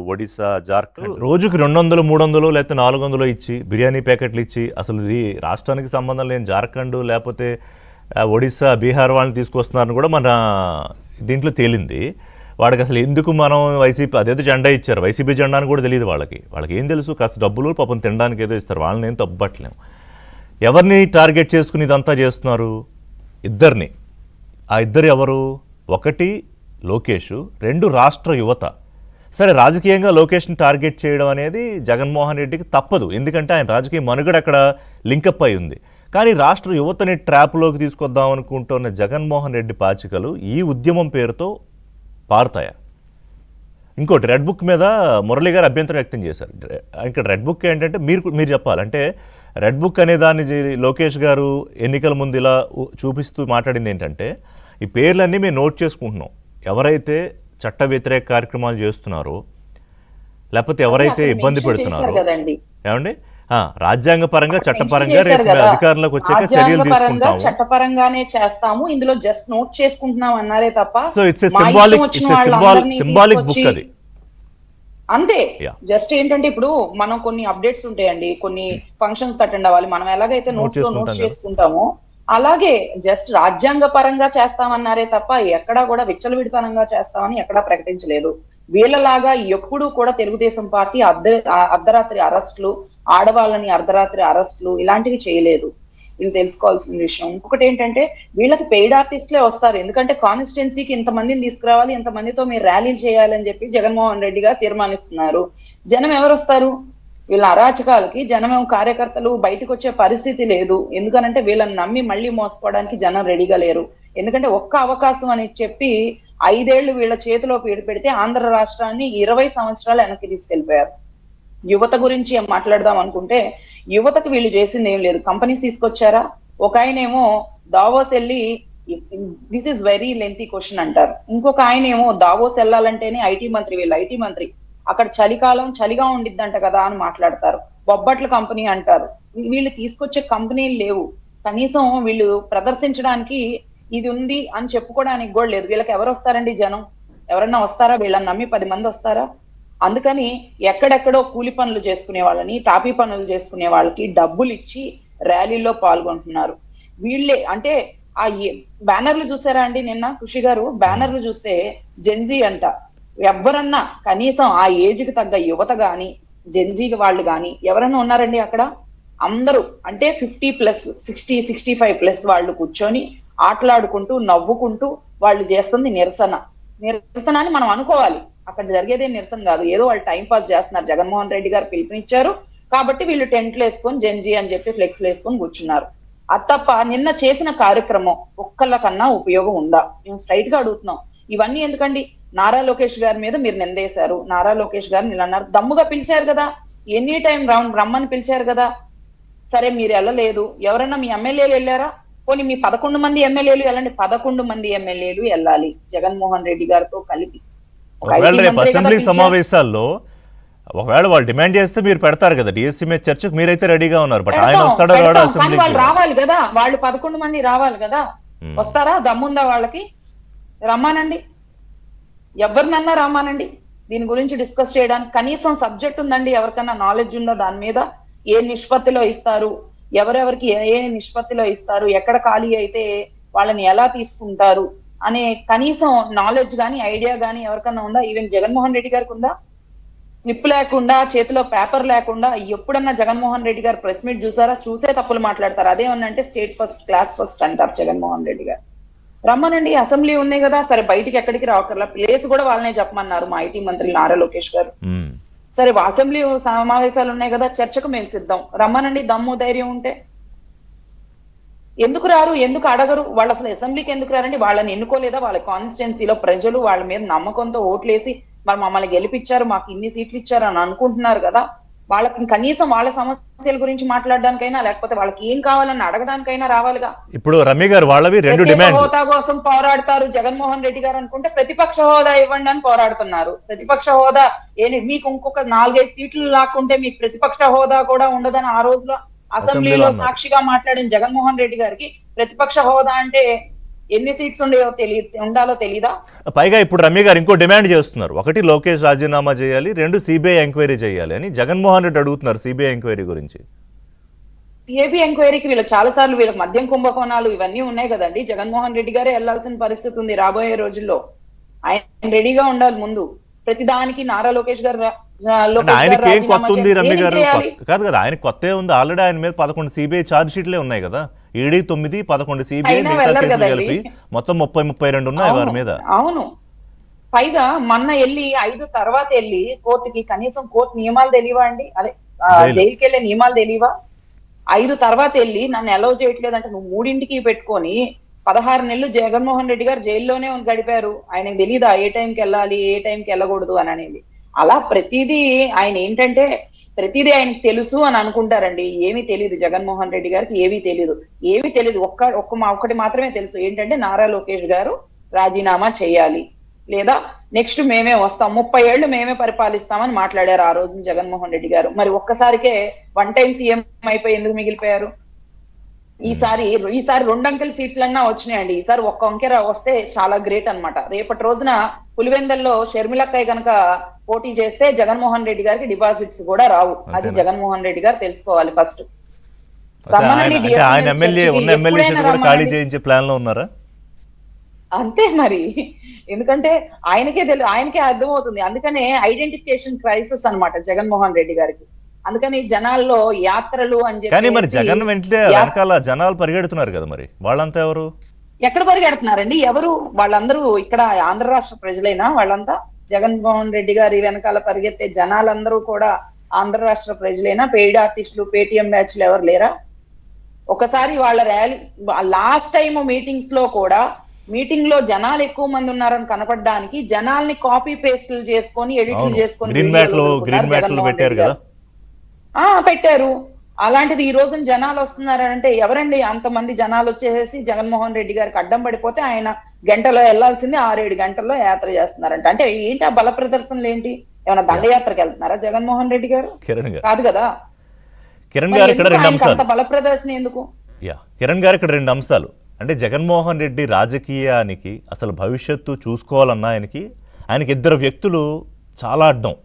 ఒడిశా, జార్ఖండ్ రోజుకి 200, 300 లేకపోతే 400 ఇచ్చి బిర్యానీ ప్యాకెట్లు ఇచ్చి అసలు ఇది రాష్ట్రానికి సంబంధం లేని జార్ఖండ్ లేకపోతే ఒడిశా, బీహార్ వాళ్ళని తీసుకొస్తున్నారని కూడా మన దీంట్లో తేలింది. వాడికి అసలు ఎందుకు మనం వైసీపీ అదేదో జెండా ఇచ్చారు, వైసీపీ జెండా అని కూడా తెలియదు వాళ్ళకి ఏం తెలుసు, కాస్త డబ్బులు పాపం తినడానికి ఏదో ఇస్తారు, వాళ్ళని ఏం తప్పుపట్టలేము. ఎవరిని టార్గెట్ చేసుకుని ఇదంతా చేస్తున్నారు? ఇద్దరిని. ఆ ఇద్దరు ఎవరు? ఒకటి లోకేష్, రెండు రాష్ట్ర యువత. సరే, రాజకీయంగా లోకేష్ని టార్గెట్ చేయడం అనేది జగన్మోహన్ రెడ్డికి తప్పదు, ఎందుకంటే ఆయన రాజకీయ మనుగడ అక్కడ లింకప్ అయి ఉంది. కానీ రాష్ట్ర యువతని ట్రాప్లోకి తీసుకొద్దాం అనుకుంటున్న జగన్మోహన్ రెడ్డి పాచికలు ఈ ఉద్యమం పేరుతో పారుతాయా? ఇంకోటి, రెడ్ బుక్ మీద మురళి గారు అభ్యంతరం వ్యక్తం చేశారు. ఇక్కడ రెడ్ బుక్ ఏంటంటే మీరు చెప్పాలంటే రెడ్ బుక్ అనే దాన్ని లోకేష్ గారు ఎన్నికల ముందు ఇలా చూపిస్తూ మాట్లాడింది ఏంటంటే, ఈ పేర్లన్నీ మేము నోట్ చేసుకుంటున్నాం, ఎవరైతే చట్ట వ్యతిరేక కార్యక్రమాలు చేస్తున్నారో లేకపోతే ఎవరైతే ఇబ్బంది పెడుతున్నారో, ఏమండి రాజ్యాంగ పరంగా చట్టపరంగా రేపు అధికారంలోకి వచ్చాక చర్యలు తీసుకుంటాము, చట్టపరంగానే చేస్తాము, ఇందులో జస్ట్ నోట్ చేసుకుంటున్నాం అన్నారే తప్ప. సో ఇట్స్ సింబాలిక్ బుక్ అది అంతే. జస్ట్ ఏంటంటే ఇప్పుడు మనం కొన్ని అప్డేట్స్ ఉంటాయండి, కొన్ని ఫంక్షన్స్ అటెండ్ అవ్వాలి, మనం ఎలాగైతే నోట్ చేసుకుంటామో అలాగే జస్ట్ రాజ్యాంగ పరంగా చేస్తామన్నారే తప్ప ఎక్కడా కూడా విచ్చలవిడితనంగా చేస్తామని ఎక్కడా ప్రకటించలేదు. వీళ్ళలాగా ఎప్పుడూ కూడా తెలుగుదేశం పార్టీ అర్ధరాత్రి అరెస్టులు, ఆడవాళ్ళని అర్ధరాత్రి అరెస్టులు ఇలాంటివి చేయలేదు. వీళ్ళు తెలుసుకోవాల్సిన విషయం. ఇంకొకటి ఏంటంటే, వీళ్ళకి పెయిడ్ ఆర్టిస్టులే వస్తారు, ఎందుకంటే కాన్స్టిట్యున్సీకి ఇంతమందిని తీసుకురావాలి, ఇంతమందితో మీరు ర్యాలీలు చేయాలని చెప్పి జగన్మోహన్ రెడ్డి గారు తీర్మానిస్తున్నారు. జనం ఎవరు వస్తారు? వీళ్ళ అరాచకాలకి జనం కార్యకర్తలు బయటకు వచ్చే పరిస్థితి లేదు. ఎందుకనంటే వీళ్ళని నమ్మి మళ్ళీ మోసపోవడానికి జనం రెడీగా లేరు. ఎందుకంటే ఒక్క అవకాశం అని చెప్పి 5 ఏళ్లు వీళ్ళ చేతిలో పెడితే ఆంధ్ర రాష్ట్రాన్ని 20 సంవత్సరాలు వెనక్కి తీసుకెళ్లిపోయారు. యువత గురించి మాట్లాడదాం అనుకుంటే, యువతకు వీళ్ళు చేసింది ఏం లేదు. కంపెనీస్ తీసుకొచ్చారా? ఒక ఆయనేమో దావోస్ వెళ్ళి, this is very lengthy question అంటారు. ఇంకొక ఆయనేమో దావోస్ వెళ్ళాలంటేనే ఐటీ మంత్రి అక్కడ చలికాలం చలిగా ఉండిద్దంట కదా అని మాట్లాడతారు. బొబ్బట్ల కంపెనీ అంటారు. వీళ్ళు తీసుకొచ్చే కంపెనీలు లేవు, కనీసం వీళ్ళు ప్రదర్శించడానికి ఇది ఉంది అని చెప్పుకోవడానికి కూడా లేదు. వీళ్ళకి ఎవరు వస్తారండి? జనం ఎవరన్నా వస్తారా? వీళ్ళని నమ్మి 10 మంది వస్తారా? అందుకని ఎక్కడెక్కడో కూలి పనులు చేసుకునే వాళ్ళని, టాపీ పనులు చేసుకునే వాళ్ళకి డబ్బులు ఇచ్చి ర్యాలీలో పాల్గొంటున్నారు. వీళ్ళే అంటే ఆ బ్యానర్లు చూసారా అండి? నిన్న కృషి గారు బ్యానర్లు చూస్తే జెన్జీ అంట. ఎవరన్నా కనీసం ఆ ఏజ్ కి తగ్గ యువత గాని, జెన్జీ వాళ్ళు గాని ఎవరన్నా ఉన్నారండి అక్కడ? అందరూ అంటే 50+, 60, 65+ వాళ్ళు కూర్చొని ఆటలాడుకుంటూ నవ్వుకుంటూ వాళ్ళు చేస్తుంది నిరసన అని మనం అనుకోవాలి. అక్కడ జరిగేదే నిరసన కాదు, ఏదో వాళ్ళు టైం పాస్ చేస్తున్నారు. జగన్మోహన్ రెడ్డి గారు పిలుపునిచ్చారు కాబట్టి వీళ్ళు టెంట్లు వేసుకొని జెన్జీ అని చెప్పి ఫ్లెక్స్లు వేసుకొని కూర్చున్నారు. అది తప్ప నిన్న చేసిన కార్యక్రమం ఒక్కళ్ళకన్నా ఉపయోగం ఉందా? మేము స్ట్రైట్ గా అడుగుతున్నాం. ఇవన్నీ ఎందుకండి? నారా లోకేష్ గారి మీద మీరు నిందేశారు, నారా లోకేష్ గారిని ఇలా అన్నారు. దమ్ముగా పిలిచారు కదా, ఎనీ టైం రమ్మని పిలిచారు కదా. సరే, మీరు వెళ్ళలేదు. ఎవరన్నా మీ ఎమ్మెల్యేలు వెళ్ళారా? పోనీ మీ 11 మంది ఎమ్మెల్యేలు వెళ్ళండి. 11 మంది ఎమ్మెల్యేలు వెళ్ళాలి జగన్మోహన్ రెడ్డి గారితో కలిపి. అసెంబ్లీ సమావేశాల్లో ఒకవేళ వాళ్ళు డిమాండ్ చేస్తే మీరు పెడతారు కదా డిఎస్సీ మీద చర్చకు, మీరైతే రెడీగా ఉన్నారు. బట్ ఆయన వస్తాడో వాళ్ళు రావాలి కదా, వాళ్ళు 11 మంది రావాలి కదా. వస్తారా? దమ్ముందా వాళ్ళకి? రమ్మానండి, ఎవరినన్నా రమ్మానండి. దీని గురించి డిస్కస్ చేయడానికి కనీసం సబ్జెక్ట్ ఉందండి? ఎవరికన్నా నాలెడ్జ్ ఉందా దాని మీద? ఏ నిష్పత్తిలో ఇస్తారు, ఎవరెవరికి ఏ నిష్పత్తిలో ఇస్తారు, ఎక్కడ ఖాళీ అయితే వాళ్ళని ఎలా తీసుకుంటారు అనే కనీసం నాలెడ్జ్ గానీ ఐడియా గానీ ఎవరికన్నా ఉందా? ఈవెన్ జగన్మోహన్ రెడ్డి గారికి ఉందా? స్లిప్ లేకుండా, చేతిలో పేపర్ లేకుండా ఎప్పుడన్నా జగన్మోహన్ రెడ్డి గారు ప్రెస్ మీట్ చూసారా? చూసే తప్పులు మాట్లాడతారు. అదేమన్నంటే స్టేట్ ఫస్ట్, క్లాస్ ఫస్ట్ అంటారు జగన్మోహన్ రెడ్డి గారు. రమ్మనండి, అసెంబ్లీ ఉన్నాయి కదా. సరే, బయటికి ఎక్కడికి రావక్కర్లా, ప్లేస్ కూడా వాళ్ళనే చెప్పమన్నారు మా ఐటీ మంత్రి నారా లోకేష్ గారు. సరే, అసెంబ్లీ సమావేశాలు ఉన్నాయి కదా, చర్చకు మేము సిద్ధం. రమ్మనండి, దమ్ము ధైర్యం ఉంటే. ఎందుకు రారు? ఎందుకు అడగరు? వాళ్ళు అసలు అసెంబ్లీకి ఎందుకు రారండి? వాళ్ళని ఎన్నుకోలేదా? వాళ్ళ కాన్స్టిట్యున్సీలో ప్రజలు వాళ్ళ మీద నమ్మకంతో ఓట్లేసి మరి మమ్మల్ని గెలిపించారు, మాకు ఇన్ని సీట్లు ఇచ్చారు అని అనుకుంటున్నారు కదా. వాళ్ళకి కనీసం వాళ్ళ సమస్యల గురించి మాట్లాడడానికైనా, లేకపోతే వాళ్ళకి ఏం కావాలని అడగడానికైనా రావాలిగా. ఇప్పుడు రమ్య గారు వాళ్ళవి 2 డిమాండ్లు. హోదా కోసం పోరాడతారు జగన్మోహన్ రెడ్డి గారు అనుకుంటే ప్రతిపక్ష హోదా ఇవ్వండి అని పోరాడుతున్నారు. ప్రతిపక్ష హోదా మీకు ఇంకొక 4-5 సీట్లు లాక్కుంటే మీకు ప్రతిపక్ష హోదా కూడా ఉండదని ఆ రోజులో అసెంబ్లీలో సాక్షిగా మాట్లాడిన జగన్మోహన్ రెడ్డి గారికి ప్రతిపక్ష హోదా అంటే ఎన్ని సీట్స్ ఉండాలో తెలీదా? పైగా ఇప్పుడు రమ్య గారు ఇంకో డిమాండ్ చేస్తున్నారు. ఒకటి, లోకేష్ రాజీనామా చేయాలి, 2, సిబిఐ ఎంక్వైరీ చేయాలి అని జగన్మోహన్ రెడ్డి అడుగుతున్నారు సిబిఐ ఎంక్వైరీ గురించి. సిఐబి ఎంక్వైరీకి వీళ్ళు చాలా సార్లు వీళ్ళకి మద్యం కుంభకోణాలు ఇవన్నీ ఉన్నాయి కదండి. జగన్మోహన్ రెడ్డి గారే వెళ్లాల్సిన పరిస్థితి ఉంది రాబోయే రోజుల్లో. ఆయన రెడీగా ఉండాలి ముందు. ప్రతిదానికి నారా లోకేష్ గారు ఆయనకి ఏం కొత్త ఉంది రమ్య గారు? కాదు కదా, ఆయన కొత్త ఉంది. ఆల్రెడీ ఆయన మీద 11 సిబిఐ ఛార్జ్ షీట్లే ఉన్నాయి కదా. ఈడీ 9, 11 సిబిఐ కలిపి మొత్తం 30-32 ఉన్నాయి వారి మీద. అవును. పైగా మొన్న వెళ్ళి 5 తర్వాత వెళ్ళి కోర్టుకి కనీసం కోర్టు నియమాలు తెలియవా అండి? అదే జైలుకి వెళ్ళే నియమాలు తెలియవా? 5 తర్వాత వెళ్ళి నన్ను అలౌ చేయట్లేదంటే నువ్వు 3ంటికి పెట్టుకొని 16 నెలలు జగన్మోహన్ రెడ్డి గారు జైల్లోనే గడిపారు. ఆయనకు తెలీదా ఏ టైంకి వెళ్ళాలి, ఏ టైంకి వెళ్ళకూడదు అని అనేది? అలా ప్రతిదీ ఆయన ఏంటంటే ప్రతిదీ ఆయనకు తెలుసు అని అనుకుంటారండి. ఏమీ తెలియదు జగన్మోహన్ రెడ్డి గారికి, ఏమీ తెలియదు. ఒక్కటి మాత్రమే తెలుసు, ఏంటంటే నారా లోకేష్ గారు రాజీనామా చేయాలి, లేదా నెక్స్ట్ మేమే వస్తాం, 30 ఏళ్లు మేమే పరిపాలిస్తామని మాట్లాడారు ఆ రోజు జగన్మోహన్ రెడ్డి గారు. మరి ఒక్కసారికే 1 టైం సీఎం అయిపోయి ఎందుకు మిగిలిపోయారు? ఈసారి 2 అంకెల సీట్లన్నా వచ్చినాయండి. ఈసారి 1 అంకె వస్తే చాలా గ్రేట్ అన్నమాట. రేపటి రోజున పులివెందల్లో షర్మిలక్కయ్య కనుక పోటీ చేస్తే జగన్మోహన్ రెడ్డి గారికి డిపాజిట్స్ కూడా రావు. అది జగన్మోహన్ రెడ్డి గారు తెలుసుకోవాలి ఫస్ట్. అంతే మరి, ఎందుకంటే ఆయనకే అర్థమవుతుంది. అందుకనే ఐడెంటిఫికేషన్ క్రైసిస్ అన్నమాట జగన్మోహన్ రెడ్డి గారికి. అందుకని జనాల్లో యాత్రలు అని చెప్పి మరి జగన్ వెనకాల జనాలు పరిగెడుతున్నారు కదా, మరి వాళ్ళంతా ఎవరు? ఎక్కడ పరిగెడుతున్నారండి? ఎవరు వాళ్ళందరూ? ఇక్కడ ఆంధ్ర రాష్ట్ర ప్రజలైనా వాళ్ళంతా? జగన్మోహన్ రెడ్డి గారి వెనకాల పరిగెత్తే జనాలందరూ కూడా ఆంధ్ర రాష్ట్ర ప్రజలైనా? పెయిడ్ ఆర్టిస్టులు, పేటిఎం బ్యాచ్లు ఎవరు లేరా? ఒకసారి వాళ్ళ ర్యాలీ లాస్ట్ టైం మీటింగ్స్ లో కూడా, మీటింగ్ లో జనాలు ఎక్కువ మంది ఉన్నారని కనపడడానికి జనాల్ని కాపీ పేస్ట్లు చేసుకొని ఎడిట్లు చేసుకొని పెట్టారు. అలాంటిది ఈ రోజున జనాలు వస్తున్నారంటే ఎవరండి? అంతమంది జనాలు వచ్చేసి జగన్మోహన్ రెడ్డి గారికి అడ్డం పడిపోతే ఆయన గంటలో వెళ్లాల్సింది 6-7 గంటల్లో యాత్ర చేస్తున్నారంట. అంటే ఏంటి ఆ బల ప్రదర్శనలు ఏంటి? ఏమైనా దండయాత్రకు వెళ్తున్నారా జగన్మోహన్ రెడ్డి గారు? కాదు కదా. కిరణ్ గారు ఇక్కడ 2 అంశాలు. అంత బల ప్రదర్శన ఎందుకు? కిరణ్ గారు ఇక్కడ 2 అంశాలు. అంటే జగన్మోహన్ రెడ్డి రాజకీయానికి అసలు భవిష్యత్తు చూసుకోవాలన్నా ఆయనకి 2 వ్యక్తులు చాలా అడ్డం.